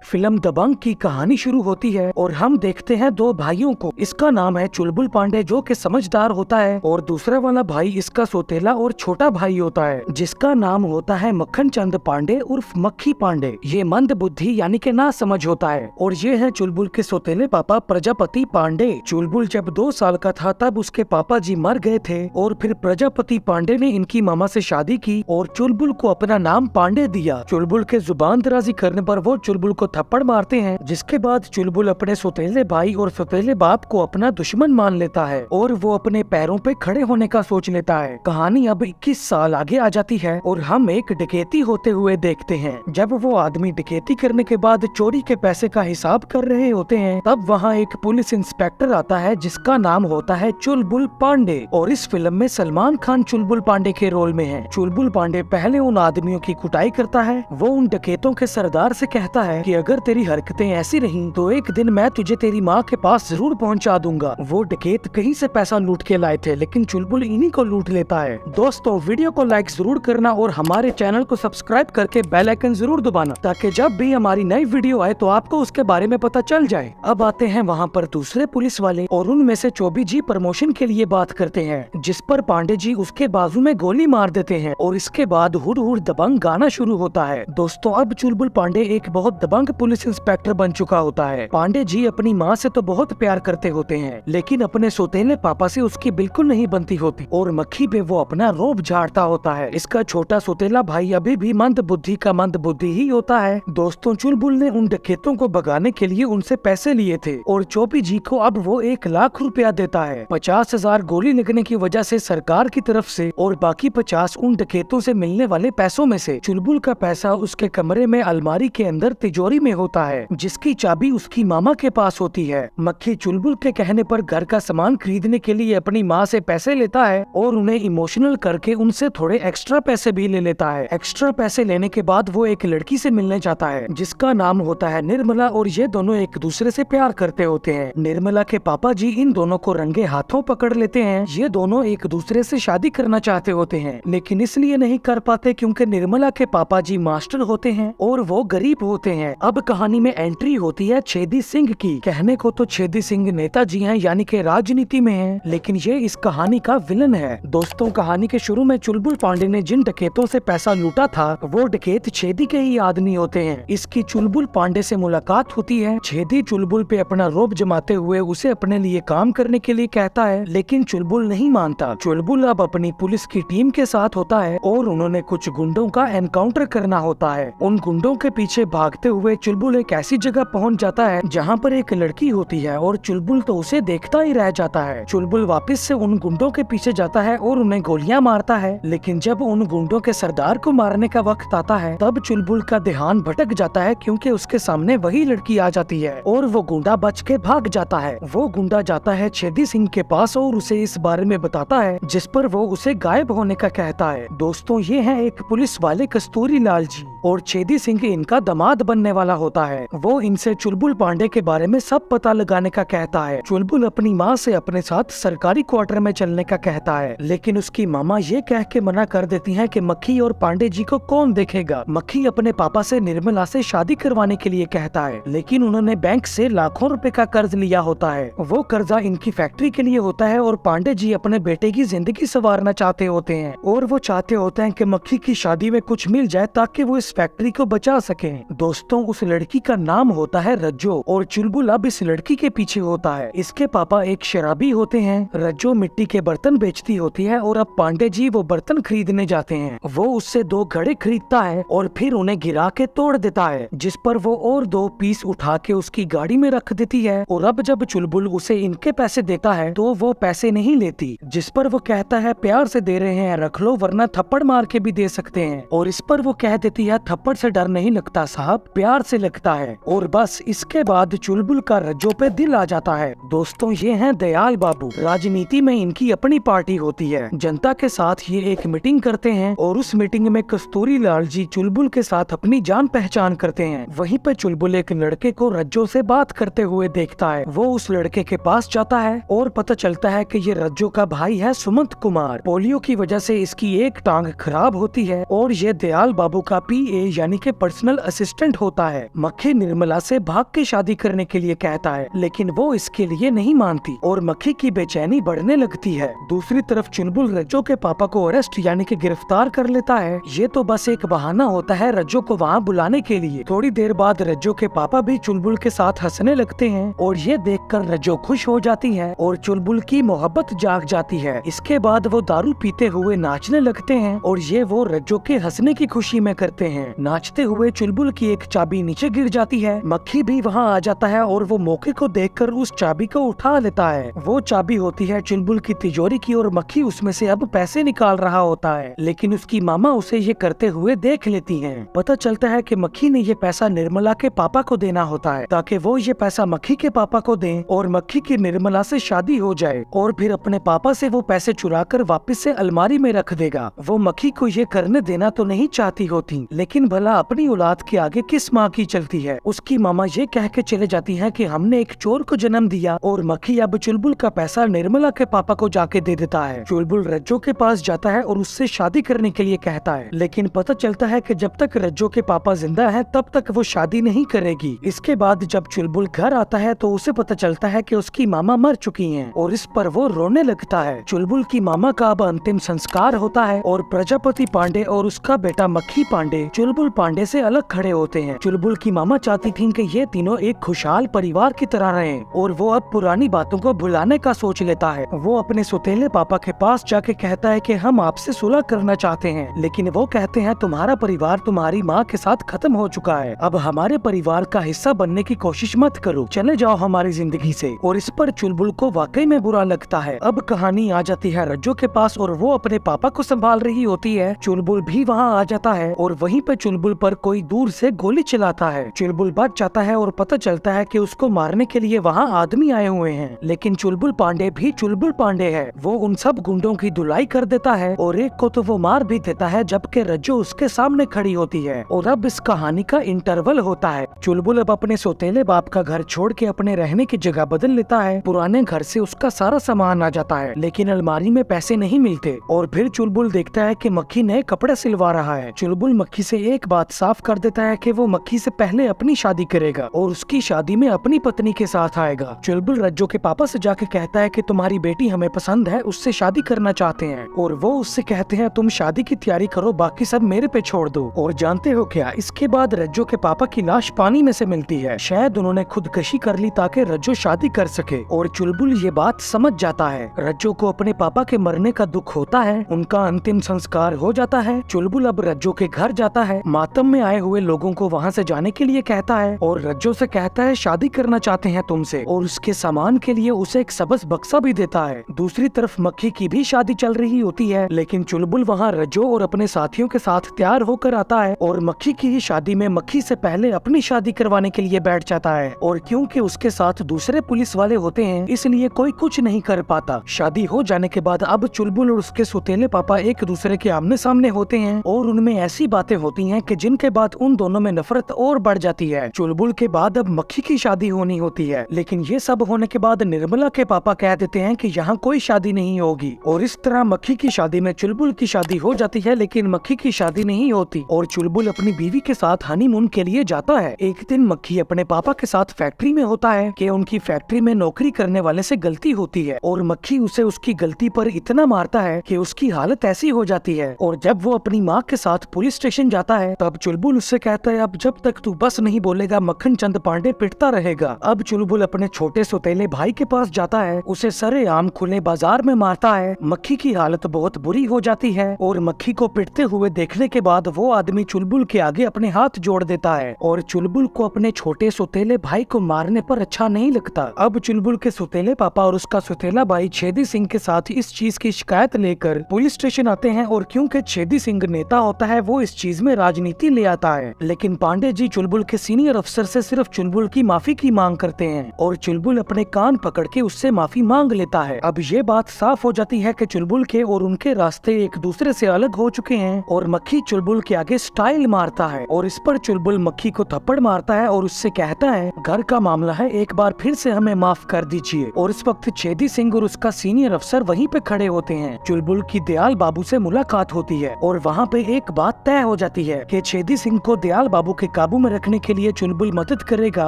Film दबंग की कहानी शुरू होती है और हम देखते हैं दो भाइयों को। इसका नाम है चुलबुल पांडे जो कि समझदार होता है और दूसरा वाला भाई इसका सौतेला और छोटा भाई होता है जिसका नाम होता है मक्खन चंद पांडे उर्फ मक्खी पांडे। ये मंद बुद्धि यानी कि ना समझ होता है और ये है चुलबुल के सौतेले पापा प्रजापति पांडे। चुलबुल जब 2 साल का था तब उसके पापा जी मर गए थे और फिर प्रजापति पांडे ने इनकी मामा से शादी की और चुलबुल को अपना नाम पांडे दिया। चुलबुल के जुबान दराजी करने पर वो चुलबुल को थप्पड़ मारते हैं, जिसके बाद चुलबुल अपने सौतेले भाई और सौतेले बाप को अपना दुश्मन मान लेता है और वो अपने पैरों पे खड़े होने का सोच लेता है। कहानी अब 21 साल आगे आ जाती है और हम एक डकैती होते हुए देखते हैं। जब वो आदमी डकैती करने के बाद चोरी के पैसे का हिसाब कर रहे होते हैं तब वहाँ एक पुलिस इंस्पेक्टर आता है जिसका नाम होता है चुलबुल पांडे और इस फिल्म में सलमान खान चुलबुल पांडे के रोल में है। चुलबुल पांडे पहले उन आदमियों की कुटाई करता है। वो उन डकैतों के सरदार से कहता है कि अगर तेरी हरकतें ऐसी रहीं तो एक दिन मैं तुझे तेरी माँ के पास जरूर पहुँचा दूंगा। वो डकैत कहीं से पैसा लूट के लाए थे लेकिन चुलबुल इन्हीं को लूट लेता है। दोस्तों वीडियो को लाइक जरूर करना और हमारे चैनल को सब्सक्राइब करके बेल आइकन जरूर दबाना ताकि जब भी हमारी नई वीडियो आए तो आपको उसके बारे में पता चल जाए। अब आते हैं वहाँ पर दूसरे पुलिस वाले और उनमें से चौबी जी प्रमोशन के लिए बात करते हैं, जिस पर पांडे जी उसके बाजू में गोली मार देते हैं और इसके बाद हुड हुड दबंग गाना शुरू होता है। दोस्तों अब चुलबुल पांडे एक बहुत दबंग पुलिस इंस्पेक्टर बन चुका होता है। पांडे जी अपनी माँ से तो बहुत प्यार करते होते हैं लेकिन अपने सौतेले पापा से उसकी बिल्कुल नहीं बनती होती और मक्खी पे वो अपना रोब झाड़ता होता है। इसका छोटा सौतेला भाई अभी भी मंद बुद्धि का मंद बुद्धि ही होता है। दोस्तों चुलबुल ने उन डकैतों को भगाने के लिए उनसे पैसे लिए थे और चौबी जी को अब वो 1 लाख रुपया देता है। 50,000 गोली लगने की वजह से सरकार की तरफ से और बाकी 50 उन डकैतों से मिलने वाले पैसों में से। चुलबुल का पैसा उसके कमरे में अलमारी के अंदर तिजोरी में होता है जिसकी चाबी उसकी मामा के पास होती है। मक्खी चुलबुल के कहने पर घर का सामान खरीदने के लिए अपनी माँ से पैसे लेता है और उन्हें इमोशनल करके उनसे थोड़े एक्स्ट्रा पैसे भी ले लेता है। एक्स्ट्रा पैसे लेने के बाद वो एक लड़की से मिलने जाता है जिसका नाम होता है निर्मला और ये दोनों एक दूसरे से प्यार करते होते हैं। निर्मला के पापा जी इन दोनों को रंगे हाथों पकड़ लेते हैं। ये दोनों एक दूसरे से शादी करना चाहते होते हैं लेकिन इसलिए नहीं कर पाते क्योंकि निर्मला के पापा जी मास्टर होते हैं और वो गरीब होते हैं। अब कहानी में एंट्री होती है छेदी सिंह की। कहने को तो छेदी सिंह नेताजी हैं यानी कि राजनीति में हैं, लेकिन ये इस कहानी का विलन है। दोस्तों कहानी के शुरू में चुलबुल पांडे ने जिन डकैतों से पैसा लूटा था वो डकैत छेदी के ही आदमी होते हैं। इसकी चुलबुल पांडे से मुलाकात होती है। छेदी चुलबुल पे अपना रोब जमाते हुए उसे अपने लिए काम करने के लिए कहता है लेकिन चुलबुल नहीं मानता। चुलबुल अब अपनी पुलिस की टीम के साथ होता है और उन्होंने कुछ गुंडों का एनकाउंटर करना होता है। उन गुंडों के पीछे भागते हुए चुलबुल एक ऐसी जगह पहुंच जाता है जहां पर एक लड़की होती है और चुलबुल तो उसे देखता ही रह जाता है। चुलबुल वापस से उन गुंडों के पीछे जाता है और उन्हें गोलियां मारता है लेकिन जब उन गुंडों के सरदार को मारने का वक्त आता है तब चुलबुल का ध्यान भटक जाता है क्योंकि उसके सामने वही लड़की आ जाती है और वो गुंडा बच के भाग जाता है। वो गुंडा जाता है छेदी सिंह के पास और उसे इस बारे में बताता है जिस पर वो उसे गायब होने का कहता है। दोस्तों ये है एक पुलिस वाले कस्तूरी लाल जी और छेदी सिंह इनका दामाद बनने वाला होता है। वो इनसे चुलबुल पांडे के बारे में सब पता लगाने का कहता है। चुलबुल अपनी माँ से अपने साथ सरकारी क्वार्टर में चलने का कहता है लेकिन उसकी मामा ये कह के मना कर देती है कि मक्खी और पांडे जी को कौन देखेगा। मक्खी अपने पापा से निर्मला से शादी करवाने के लिए कहता है लेकिन उन्होंने बैंक से लाखों रुपए का कर्ज लिया होता है। वो कर्जा इनकी फैक्ट्री के लिए होता है और पांडे जी अपने बेटे की जिंदगी संवारना चाहते होते हैं और वो चाहते होते हैं कि मक्खी की शादी में कुछ मिल जाए ताकि वो इस फैक्ट्री को बचा सके। दोस्तों उस लड़की का नाम होता है रज्जो और चुलबुल अब इस लड़की के पीछे होता है। इसके पापा एक शराबी होते हैं। रज्जो मिट्टी के बर्तन बेचती होती है और अब पांडे जी वो बर्तन खरीदने जाते हैं। वो उससे 2 घड़े खरीदता है और फिर उन्हें गिरा के तोड़ देता है जिस पर वो और 2 पीस उठा के उसकी गाड़ी में रख देती है और अब जब चुलबुल उसे इनके पैसे देता है तो वो पैसे नहीं लेती जिस पर वो कहता है प्यार से दे रहे हैं रख लो वरना थप्पड़ मार के भी दे सकते हैं और इस पर वो कह देती है थप्पड़ से डर नहीं लगता साहब प्यार से लगता है और बस इसके बाद चुलबुल का रज्जो पे दिल आ जाता है। दोस्तों ये हैं दयाल बाबू। राजनीति में इनकी अपनी पार्टी होती है। जनता के साथ ये एक मीटिंग करते हैं और उस मीटिंग में कस्तूरी लाल जी चुलबुल के साथ अपनी जान पहचान करते हैं। वहीं पे चुलबुल एक लड़के को रज्जो से बात करते हुए देखता है। वो उस लड़के के पास जाता है और पता चलता है कि ये रज्जो का भाई है सुमंत कुमार। पोलियो की वजह से इसकी एक टांग खराब होती है और ये दयाल बाबू का PA यानी कि पर्सनल असिस्टेंट होता है। है। मक्खी निर्मला से भाग के शादी करने के लिए कहता है, लेकिन वो इसके लिए नहीं मानती और मक्खी की बेचैनी बढ़ने लगती है। दूसरी तरफ चुलबुल रज्जो के पापा को अरेस्ट यानी कि गिरफ्तार कर लेता है। ये तो बस एक बहाना होता है रज्जो को वहाँ बुलाने के लिए। थोड़ी देर बाद रज्जो के पापा भी चुलबुल के साथ हंसने लगते हैं और ये देखकर रज्जो खुश हो जाती है और चुलबुल की मोहब्बत जाग जाती है। इसके बाद वो दारू पीते हुए नाचने लगते हैं और ये वो रज्जो के हंसने की खुशी में करते हैं। नाचते हुए चुलबुल की एक चाबी नीचे गिर जाती है। मक्खी भी वहाँ आ जाता है और वो मौके को देखकर उस चाबी को उठा लेता है। वो चाबी होती है चुलबुल की तिजोरी की और मक्खी उसमें से अब पैसे निकाल रहा होता है, लेकिन उसकी मामा उसे ये करते हुए देख लेती हैं। पता चलता है कि मक्खी ने ये पैसा निर्मला के पापा को देना होता है ताकि वो ये पैसा मक्खी के पापा को दें और मक्खी की निर्मला से शादी हो जाए और फिर अपने पापा से वो पैसे चुराकर वापस से अलमारी में रख देगा। वो मक्खी को ये करने देना तो नहीं चाहती होती, लेकिन भला अपनी औलाद के आगे किस माँ की चलती है। उसकी मामा ये कह के चले जाती है कि हमने एक चोर को जन्म दिया और मक्खी अब चुलबुल का पैसा निर्मला के पापा को जाके दे देता है। चुलबुल रज्जो के पास जाता है और उससे शादी करने के लिए कहता है, लेकिन पता चलता है कि जब तक रज्जो के पापा जिंदा है तब तक वो शादी नहीं करेगी। इसके बाद जब चुलबुल घर आता है तो उसे पता चलता है कि उसकी मामा मर चुकी हैं और इस पर वो रोने लगता है। चुलबुल की मामा का अब अंतिम संस्कार होता है और प्रजापति पांडे और उसका बेटा मक्खी पांडे चुलबुल पांडे से अलग खड़े होते हैं। चुलबुल की मामा चाहती थी कि ये तीनों एक खुशहाल परिवार की तरह रहें और वो अब पुरानी बातों को भुलाने का सोच लेता है। वो अपने सौतेले पापा के पास जाके कहता है कि हम आपसे सुलह करना चाहते हैं, लेकिन वो कहते हैं तुम्हारा परिवार तुम्हारी माँ के साथ खत्म हो चुका है, अब हमारे परिवार का हिस्सा बनने की कोशिश मत करो, चले जाओ हमारी जिंदगी से। और इस पर चुलबुल को वाकई में बुरा लगता है। अब कहानी आ जाती है रज्जो के पास और वो अपने पापा को संभाल रही होती है। चुलबुल भी वहाँ आ जाता है और वहीं पे चुलबुल पर कोई दूर से गोली चलाता है। चुलबुल बच जाता है और पता चलता है कि उसको मारने के लिए वहाँ आदमी आए हुए हैं, लेकिन चुलबुल पांडे भी चुलबुल पांडे है। वो उन सब गुंडों की धुलाई कर देता है और एक को तो वो मार भी देता है, जबकि रज्जो उसके सामने खड़ी होती है। और अब इस कहानी का इंटरवल होता है। चुलबुल अब अपने सौतेले बाप का घर छोड़ के अपने रहने की जगह बदल लेता है। पुराने घर से उसका सारा सामान आ जाता है, लेकिन अलमारी में पैसे नहीं मिलते। और फिर चुलबुल देखता है कि मक्खी नए कपड़े सिलवा रहा है। चुलबुल मक्खी से एक बात साफ कर देता है कि वो मक्खी से पहले अपनी शादी करेगा और उसकी शादी में अपनी पत्नी के साथ आएगा। चुलबुल रज्जो के पापा से जाके कहता है कि तुम्हारी बेटी हमें पसंद है, उससे शादी करना चाहते हैं। और वो उससे कहते हैं तुम शादी की तैयारी करो, बाकी सब मेरे पे छोड़ दो। और जानते हो क्या, इसके बाद रज्जो के पापा की लाश पानी में से मिलती है। शायद उन्होंने खुदकुशी कर ली ताकि रज्जो शादी कर सके। और चुलबुल ये बात समझ जाता है। रज्जो को अपने पापा के मरने का दुख होता है। उनका अंतिम संस्कार हो जाता है। चुलबुल अब रज्जो के घर जाता है, मातम में आए हुए लोगों को वहाँ से जाने के लिए कहता है और रज्जो से कहता है शादी करना चाहते हैं तुमसे, और उसके सामान के लिए उसे एक सबस बक्सा भी देता है। दूसरी तरफ मक्खी की भी शादी चल रही होती है, लेकिन चुलबुल वहाँ रज्जो और अपने साथियों के साथ तैयार होकर आता है और मक्खी की ही शादी में मक्खी से पहले अपनी शादी करवाने के लिए बैठ जाता है। और क्योंकि उसके साथ दूसरे पुलिस वाले होते हैं, इसलिए कोई कुछ नहीं कर पाता। शादी हो जाने के बाद अब चुलबुल और उसके सौतेले पापा एक दूसरे के आमने सामने होते हैं और उनमें ऐसी बातें होती हैं कि जिनके बाद उन दोनों में नफरत और बढ़ जाती है। चुलबुल के बाद अब मक्खी की शादी होनी होती है, लेकिन ये सब होने के बाद निर्मला के पापा कह देते हैं कि यहाँ कोई शादी नहीं होगी। और इस तरह मक्खी की शादी में चुलबुल की शादी हो जाती है, लेकिन मक्खी की शादी नहीं होती और चुलबुल अपनी बीवी के साथ हनीमून के लिए जाता है। एक दिन मक्खी अपने पापा के साथ फैक्ट्री में होता है कि उनकी फैक्ट्री में नौकरी करने वाले से गलती होती है और मक्खी उसे उसकी गलती पर इतना मारता है कि उसकी हालत ऐसी हो जाती है। और जब वो अपनी माँ के साथ पुलिस स्टेशन जाता है तब चुलबुल उससे कहता है अब जब तक तू बस नहीं बोलेगा मक्खन चंद पांडे पिटता रहेगा। अब चुलबुल अपने छोटे सौतेले भाई के पास जाता है, उसे सरेआम खुले बाजार में मारता है। मक्खी की हालत बहुत बुरी हो जाती है और मक्खी को पिटते हुए देखने के बाद वो आदमी चुलबुल के आगे अपने हाथ जोड़ देता है और चुलबुल को अपने छोटे सौतेले भाई को मारने पर अच्छा नहीं लगता। अब चुलबुल के सौतेले पापा और उसका सौतेला भाई छेदी सिंह के साथ इस चीज की शिकायत लेकर पुलिस स्टेशन आते हैं और क्योंकि छेदी सिंह नेता होता है वो इस चीज में राजनीति ले आता है। लेकिन पांडे जी चुलबुल के सीनियर अफसर से सिर्फ चुलबुल की माफी की मांग करते हैं और चुलबुल अपने कान पकड़ के उससे माफी मांग लेता है। अब ये बात साफ हो जाती है कि चुलबुल के और उनके रास्ते एक दूसरे से अलग हो चुके हैं और मक्खी चुलबुल के आगे स्टाइल मारता है और इस पर चुलबुल मक्खी को थप्पड़ मारता है और उससे कहता है घर का मामला है, एक बार फिर से हमें माफ कर दीजिए। और इस वक्त छेदी सिंह और उसका सीनियर अफसर वहीं पे खड़े होते हैं। चुलबुल की दयाल बाबू से मुलाकात होती है और वहाँ पे एक बात तय हो जाती है कि छेदी सिंह को दयाल बाबू के काबू में रखने के लिए चुलबुल मदद करेगा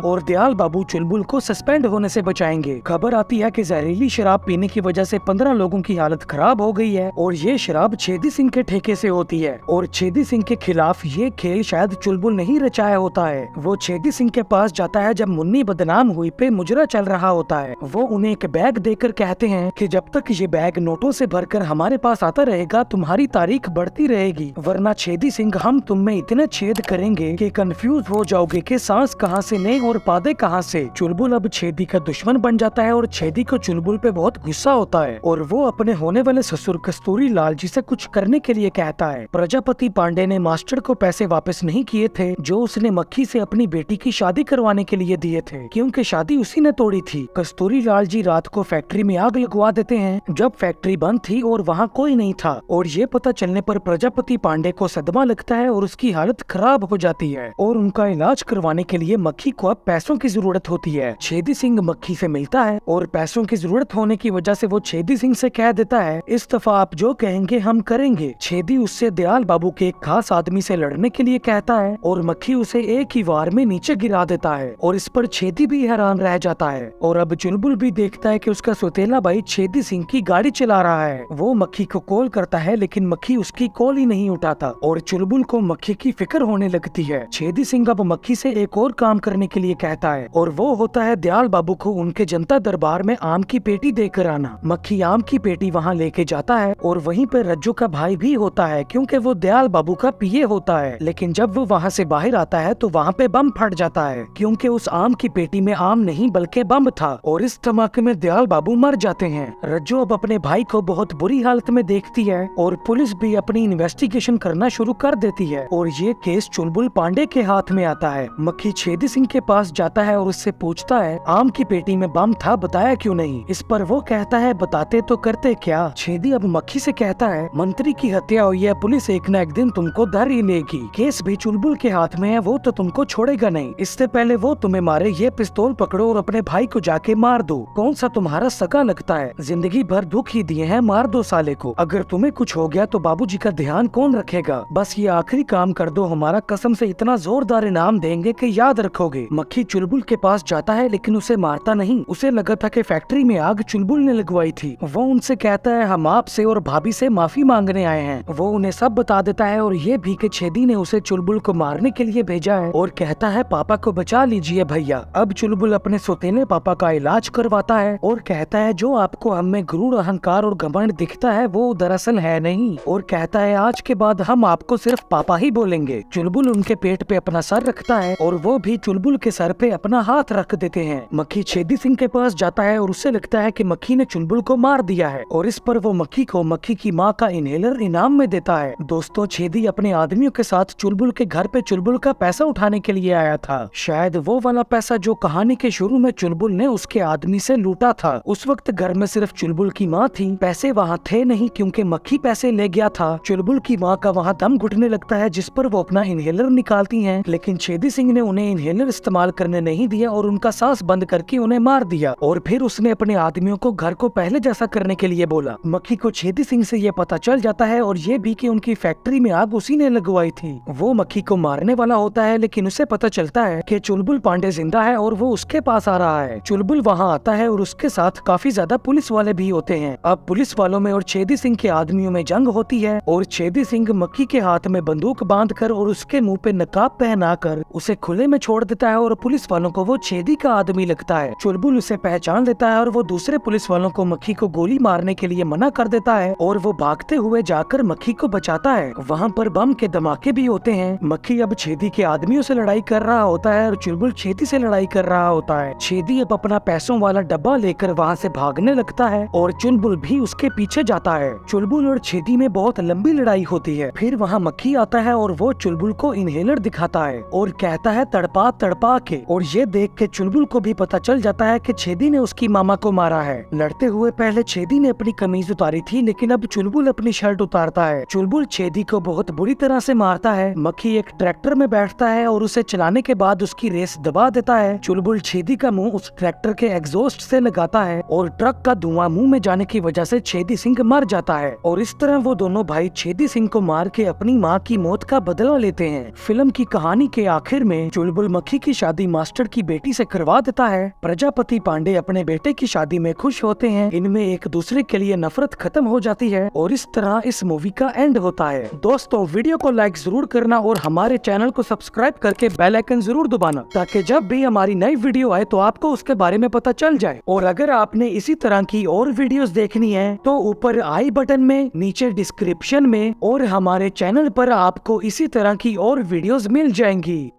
और दयाल बाबू चुलबुल को सस्पेंड होने से बचाएंगे। खबर आती है कि जहरीली शराब पीने की वजह से 15 लोगों की हालत खराब हो गई है और ये शराब छेदी सिंह के ठेके से होती है और छेदी सिंह के खिलाफ ये खेल शायद चुलबुल नहीं रचाया होता है। वो छेदी सिंह के पास जाता है जब मुन्नी बदनाम हुई पे मुजरा चल रहा होता है। वो उन्हें एक बैग देकर कहते हैं कि जब तक ये बैग नोटों से भरकर हमारे पास आता रहेगा तुम्हारी तारीख बढ़ती रहेगी, वरना छेदी सिंह हम तुम में इतने छेद करेंगे कि कंफ्यूज हो जाओगे कि सांस कहाँ से ले और पादे कहाँ से। चुलबुल अब छेदी का दुश्मन बन जाता है और छेदी को चुलबुल पे बहुत गुस्सा होता है और वो अपने होने वाले ससुर कस्तूरी लाल जी से कुछ करने के लिए कहता है। प्रजापति पांडे ने मास्टर को पैसे वापस नहीं किए थे जो उसने मक्खी से अपनी बेटी की शादी करवाने के लिए दिए थे, क्योंकि शादी उसी ने तोड़ी थी। कस्तूरी लाल जी रात को फैक्ट्री में आग लगवा देते हैं जब फैक्ट्री बंद थी और वहाँ कोई नहीं था और ये पता चलने पर प्रजापति पांडे को सदमा लगता है और उसकी हालत खराब हो जाती है और उनका इलाज करवाने के लिए मक्खी को अब पैसों की जरूरत होती है। छेदी सिंह मक्खी से मिलता है और पैसों की जरूरत होने की वजह से वो छेदी सिंह से कह देता है इस दफा आप जो कहेंगे हम करेंगे। छेदी उससे दयाल बाबू के एक खास आदमी से लड़ने के लिए कहता है और मक्खी उसे एक ही वार में नीचे गिरा देता है और इस पर छेदी भी हैरान रह जाता है और अब चुलबुल भी देखता है कि उसका सौतेला भाई छेदी सिंह की गाड़ी चला रहा है। वो मक्खी को कॉल करता है लेकिन मक्खी उसकी कॉल ही नहीं उठाता और चुलबुल को मक्खी की फिक्र होने लगती है। छेदी सिंह अब मक्खी से एक और काम करने के लिए कहता है और वो होता है दयाल बाबू को उनके जनता दरबार में आम की पेटी देकर आना। मक्खी आम की पेटी वहाँ लेके जाता है और वहीं पे रज्जू का भाई भी होता है क्योंकि वो दयाल बाबू का पीए होता है, लेकिन जब वो वहाँ से बाहर आता है तो वहाँ पे बम फट जाता है क्योंकि उस आम की पेटी में आम नहीं बल्कि बम था और इस धमाके में दयाल बाबू मर जाते हैं। रज्जू अब अपने भाई को बहुत बुरी हालत में देखती है और पुलिस भी अपनी इन्वेस्टिगेशन करना शुरू कर देती है और ये केस चुलबुल पांडे के हाथ में आता है। मक्खी छेदी सिंह के पास जाता है और उससे पूछता है आम की पेटी में बम था, बताया क्यों नहीं। इस पर वो कहता है बताते तो करते क्या। छेदी अब मक्खी से कहता है मंत्री की हत्या हुई है, पुलिस एक न एक दिन तुमको धर ही लेगी, केस भी चुलबुल के हाथ में है, वो तो तुमको छोड़ेगा नहीं, इससे पहले वो तुम्हें मारे ये पिस्तौल पकड़ो और अपने भाई को जाके मार दो, कौन सा तुम्हारा सगा लगता है, जिंदगी भर दुख ही दिए हैं, मार दो साले को, अगर तुम्हें कुछ हो गया तो बाबूजी का ध्यान कौन रखेगा, बस ये आखिरी काम कर दो, हमारा कसम से इतना जोरदार इनाम देंगे कि याद रखोगे। मक्खी चुलबुल के पास जाता है लेकिन उसे मारता नहीं, उसे लगा था कि फैक्ट्री में आग चुलबुल ने लगवाई थी। वो उनसे कहता है हम आपसे और भाभी से माफी मांगने आए हैं। वो उन्हें सब बता देता है और ये भी कि छेदी ने उसे चुलबुल को मारने के लिए भेजा है और कहता है पापा को बचा लीजिए भैया। अब चुलबुल अपने सौतेले पापा का इलाज करवाता है और कहता है जो आपको हम में गुरूर अहंकार और घमंड दिखता है वो दरअसल है नहीं, और कहता है आज के बाद हम आपको सिर्फ पापा ही बोलेंगे। चुलबुल उनके पेट पे अपना सर रखता है और वो भी चुलबुल के सर पे अपना हाथ रख देते हैं। मक्खी छेदी सिंह के पास जाता है और उससे लगता है कि मक्खी ने चुलबुल को मार दिया है और इस पर वो मक्खी को मक्खी की माँ का इनहेलर इनाम में देता है। दोस्तों छेदी अपने आदमियों के साथ चुलबुल के घर पे चुलबुल का पैसा उठाने के लिए आया था, शायद वो वाला पैसा जो कहानी के शुरू में चुलबुल ने उसके आदमी से लूटा था। उस वक्त घर में सिर्फ चुलबुल की माँ थी, पैसे वहाँ थे नहीं क्योंकि मक्खी पैसे ले गया था। चुलबुल की माँ का वहाँ दम घुटने लगता है जिस पर वो अपना इनहेलर निकालती हैं, लेकिन छेदी सिंह ने उन्हें इनहेलर इस्तेमाल करने नहीं दिया और उनका सांस बंद करके उन्हें मार दिया और फिर उसने अपने आदमियों को घर को पहले जैसा करने के लिए बोला। मक्खी को छेदी सिंह से ये पता चल जाता है और ये भी कि उनकी फैक्ट्री में आग उसी ने लगवाई थी। वो मक्खी को मारने वाला होता है लेकिन उसे पता चलता है कि चुलबुल पांडे जिंदा है और वो उसके पास आ रहा है। चुलबुल वहाँ आता है और उसके साथ काफी ज्यादा पुलिस वाले भी होते हैं। अब पुलिस वालों में और छेदी सिंह के आदमियों में जंग होती है और छेदी सिंह मक्खी के हाथ में बंदूक बांधकर और उसके मुंह पे नकाब पहनाकर उसे खुले में छोड़ देता है और पुलिस वालों को वो छेदी का आदमी लगता है। चुलबुल उसे पहचान लेता है और वो दूसरे पुलिस वालों को मक्खी को गोली मारने के लिए मना कर देता है और वो भागते हुए जाकर मक्खी को बचाता है। वहाँ पर बम के धमाके भी होते हैं। मक्खी अब छेदी के आदमियों से लड़ाई कर रहा होता है और चुलबुल छेदी से लड़ाई कर रहा होता है। छेदी अब अपना पैसों वाला डब्बा लेकर वहाँ से भागने लगता है और चुलबुल भी उसके पीछे जाता है। चुलबुल और छेदी में बहुत लंबी लड़ाई होती है। फिर वहाँ मक्खी आता है और वो चुलबुल को इनहेलर दिखाता है और कहता है तड़पा तड़पा के, और ये देख के चुलबुल को भी पता चल जाता है कि छेदी ने उसकी मामा को मारा है। लड़ते हुए पहले छेदी ने अपनी कमीज उतारी थी लेकिन अब चुलबुल अपनी शर्ट उतारता है। चुलबुल छेदी को बहुत बुरी तरह से मारता है। मक्खी एक ट्रैक्टर में बैठता है और उसे चलाने के बाद उसकी रेस दबा देता है। चुलबुल छेदी का मुंह उस ट्रैक्टर के एग्जॉस्ट से लगाता है और ट्रक का धुआं मुंह में जाने की वजह से छेदी सिंह मर जाता है और इस तरह वो दोनों भाई छेदी सिंह को मार के अपनी माँ की मौत का बदला लेते हैं। फिल्म की कहानी के आखिर में चुलबुल मक्खी की शादी मास्टर की बेटी से करवा देता है। प्रजापति पांडे अपने बेटे की शादी में खुश होते हैं। इनमें एक दूसरे के लिए नफरत खत्म हो जाती है और इस तरह इस मूवी का एंड होता है। दोस्तों, वीडियो को लाइक जरूर करना और हमारे चैनल को सब्सक्राइब करके बेल आइकन जरूर दबाना, ताकि जब भी हमारी नई वीडियो आए तो आपको उसके बारे में पता चल जाए। और अगर आपने इसी तरह की और वीडियोस देखनी है तो ऊपर आई बटन में, नीचे डिस्क्रिप्शन में और हमारे चैनल पर आपको इसी तरह की और वीडियोस मिल जाएंगी।